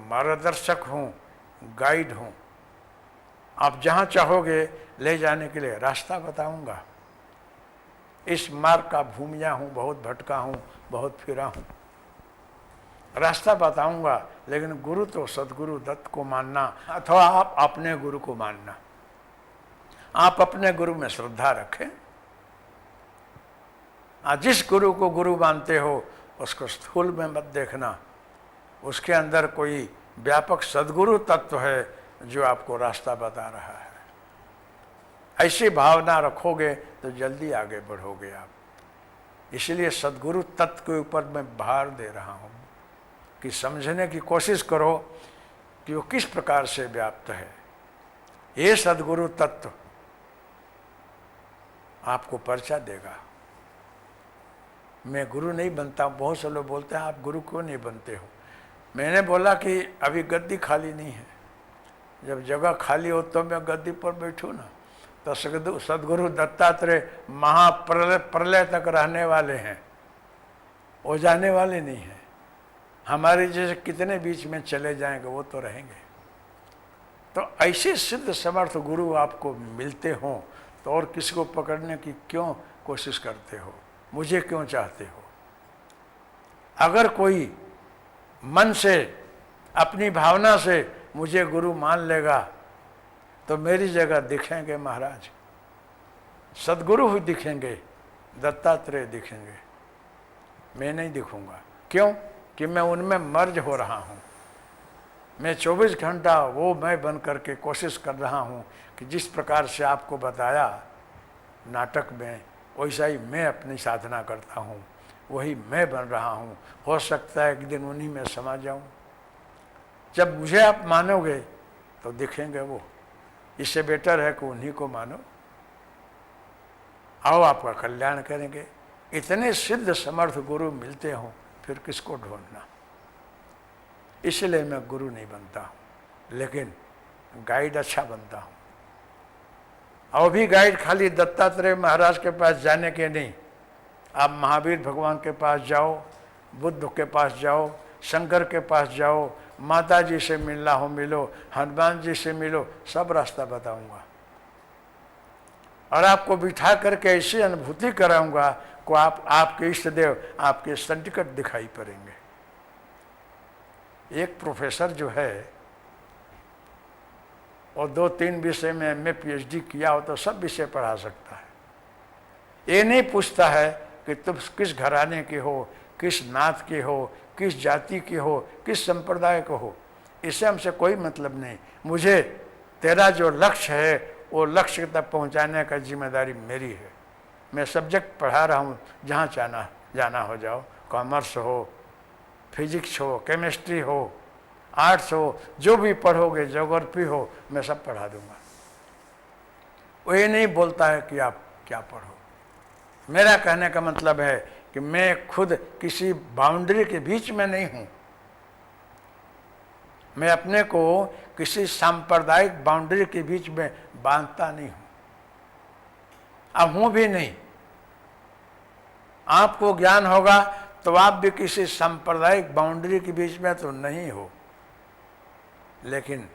मार्गदर्शक हूँ, गाइड हूँ। आप जहाँ चाहोगे ले जाने के लिए रास्ता बताऊंगा। इस मार्ग का भूमिया हूँ, बहुत भटका हूँ, बहुत फिरा हूँ, रास्ता बताऊंगा। लेकिन गुरु तो सदगुरु दत्त को मानना अथवा आप अपने गुरु को मानना। आप अपने गुरु में श्रद्धा रखें। जिस गुरु को गुरु मानते हो उसको स्थूल में मत देखना, उसके अंदर कोई व्यापक सदगुरु तत्व है जो आपको रास्ता बता रहा है। ऐसी भावना रखोगे तो जल्दी आगे बढ़ोगे आप। इसलिए सदगुरु तत्व के ऊपर मैं भार दे रहा हूँ कि समझने की कोशिश करो कि वो किस प्रकार से व्याप्त है। ये सदगुरु तत्व आपको परिचय देगा। मैं गुरु नहीं बनता। बहुत से लोग बोलते हैं आप गुरु क्यों नहीं बनते हो। मैंने बोला कि अभी गद्दी खाली नहीं है, जब जगह खाली हो तो मैं गद्दी पर बैठूँ ना। तो सदगुरु दत्तात्रेय महाप्रलय तक रहने वाले हैं, वो जाने वाले नहीं हैं। हमारे जैसे कितने बीच में चले जाएंगे, वो तो रहेंगे। तो ऐसे सिद्ध समर्थ गुरु आपको मिलते हों तो और किसी को पकड़ने की क्यों कोशिश करते हो, मुझे क्यों चाहते हो। अगर कोई मन से अपनी भावना से मुझे गुरु मान लेगा तो मेरी जगह दिखेंगे महाराज, सदगुरु ही दिखेंगे, दत्तात्रेय दिखेंगे, मैं नहीं दिखूंगा। क्यों कि मैं उनमें मर्ज हो रहा हूँ। मैं 24 घंटा वो मैं बन करके कोशिश कर रहा हूँ कि जिस प्रकार से आपको बताया नाटक में, वैसा ही मैं अपनी साधना करता हूँ, वही मैं बन रहा हूँ। हो सकता है एक दिन उन्हीं में समा जाऊँ। जब मुझे आप मानोगे तो दिखेंगे वो। इससे बेटर है कि उन्हीं को मानो। आओ आपका कल्याण करेंगे। इतने सिद्ध समर्थ गुरु मिलते हों फिर किसको ढूंढना। इसलिए मैं गुरु नहीं बनता हूँ, लेकिन गाइड अच्छा बनता हूँ। और भी गाइड खाली दत्तात्रेय महाराज के पास जाने के नहीं। आप महावीर भगवान के पास जाओ, बुद्ध के पास जाओ, शंकर के पास जाओ, माता जी से मिलना हो मिलो, हनुमान जी से मिलो, सब रास्ता बताऊंगा। और आपको बिठा करके ऐसी अनुभूति कराऊंगा को आपके इष्ट देव आपके सन्निकट दिखाई पड़ेंगे। एक प्रोफेसर जो है और 2-3 विषय में एमए पीएचडी किया हो तो सब विषय पढ़ा सकता है। ये नहीं पूछता है कि तुम किस घराने के हो, किस नात के हो, किस जाति के हो, किस संप्रदाय को हो। इससे हमसे कोई मतलब नहीं। मुझे तेरा जो लक्ष्य है वो लक्ष्य तक पहुंचाने का जिम्मेदारी मेरी है। मैं सब्जेक्ट पढ़ा रहा हूँ, जहाँ जाना हो जाओ, कॉमर्स हो, फिजिक्स हो, केमिस्ट्री हो, आर्ट्स हो, जो भी पढ़ोगे, ज्योग्राफी हो, मैं सब पढ़ा दूंगा। वो ये नहीं बोलता है कि आप क्या पढ़ो। मेरा कहने का मतलब है कि मैं खुद किसी बाउंड्री के बीच में नहीं हूँ। मैं अपने को किसी सांप्रदायिक बाउंड्री के बीच में बांधता नहीं हूँ, अब हूँ भी नहीं। आपको ज्ञान होगा तो आप भी किसी सांप्रदायिक बाउंड्री के बीच में तो नहीं हो, लेकिन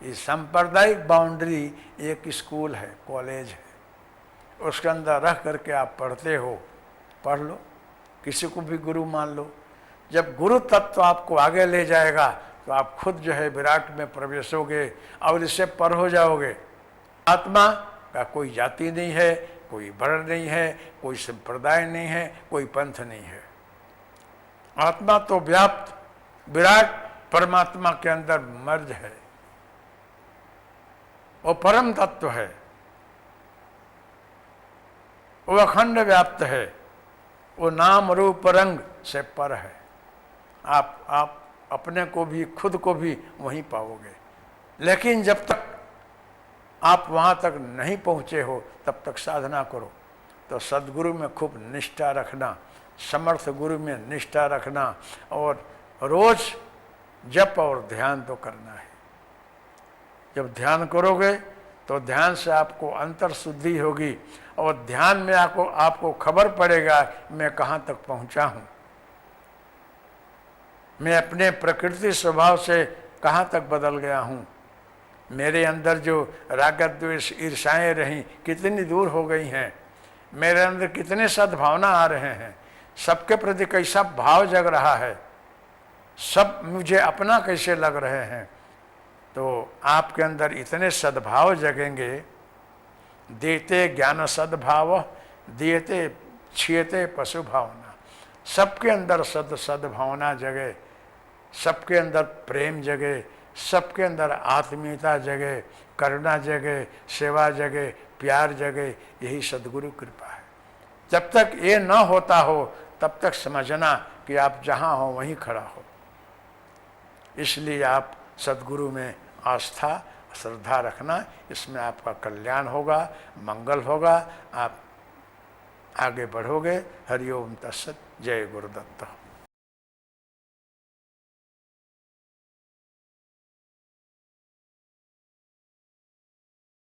ये सांप्रदायिक बाउंड्री एक स्कूल है, कॉलेज है, उसके अंदर रह करके आप पढ़ते हो, पढ़ लो, किसी को भी गुरु मान लो। जब गुरु तत्व आपको आगे ले जाएगा तो आप खुद जो है विराट में प्रवेश होगे और इससे पर हो जाओगे। आत्मा का कोई जाति नहीं है, कोई वर्ण नहीं है, कोई संप्रदाय नहीं है, कोई पंथ नहीं है। आत्मा तो व्याप्त विराट परमात्मा के अंदर मर्ज है, वो परम तत्व है, वो अखंड व्याप्त है, वो नाम रूप रंग से पर है। आप अपने को भी खुद को भी वहीं पाओगे। लेकिन जब तक आप वहाँ तक नहीं पहुँचे हो तब तक साधना करो। तो सद्गुरु में खूब निष्ठा रखना, समर्थ गुरु में निष्ठा रखना, और रोज जप और ध्यान तो करना है। जब ध्यान करोगे तो ध्यान से आपको अंतर शुद्धि होगी और ध्यान में आपको खबर पड़ेगा मैं कहाँ तक पहुँचा हूँ। मैं अपने प्रकृति स्वभाव से कहाँ तक बदल गया हूँ, मेरे अंदर जो राग द्वेष ईर्षाएँ रहीं कितनी दूर हो गई हैं, मेरे अंदर कितने सद्भावना आ रहे हैं, सबके प्रति कैसा भाव जग रहा है, सब मुझे अपना कैसे लग रहे हैं। तो आपके अंदर इतने सद्भाव जगेंगे, देते ज्ञान सद्भाव दिएते छियते पशु भावना, सबके अंदर सद्भावना जगे, सबके अंदर प्रेम जगे, सबके अंदर आत्मीयता जगे, करुणा जगे, सेवा जगे, प्यार जगे, यही सद्गुरु कृपा है। जब तक ये न होता हो तब तक समझना कि आप जहाँ हो वहीं खड़ा हो। इसलिए आप सद्गुरु में आस्था श्रद्धा रखना, इसमें आपका कल्याण होगा, मंगल होगा, आप आगे बढ़ोगे। हरिओम तत्सत। जय गुरुदत्त।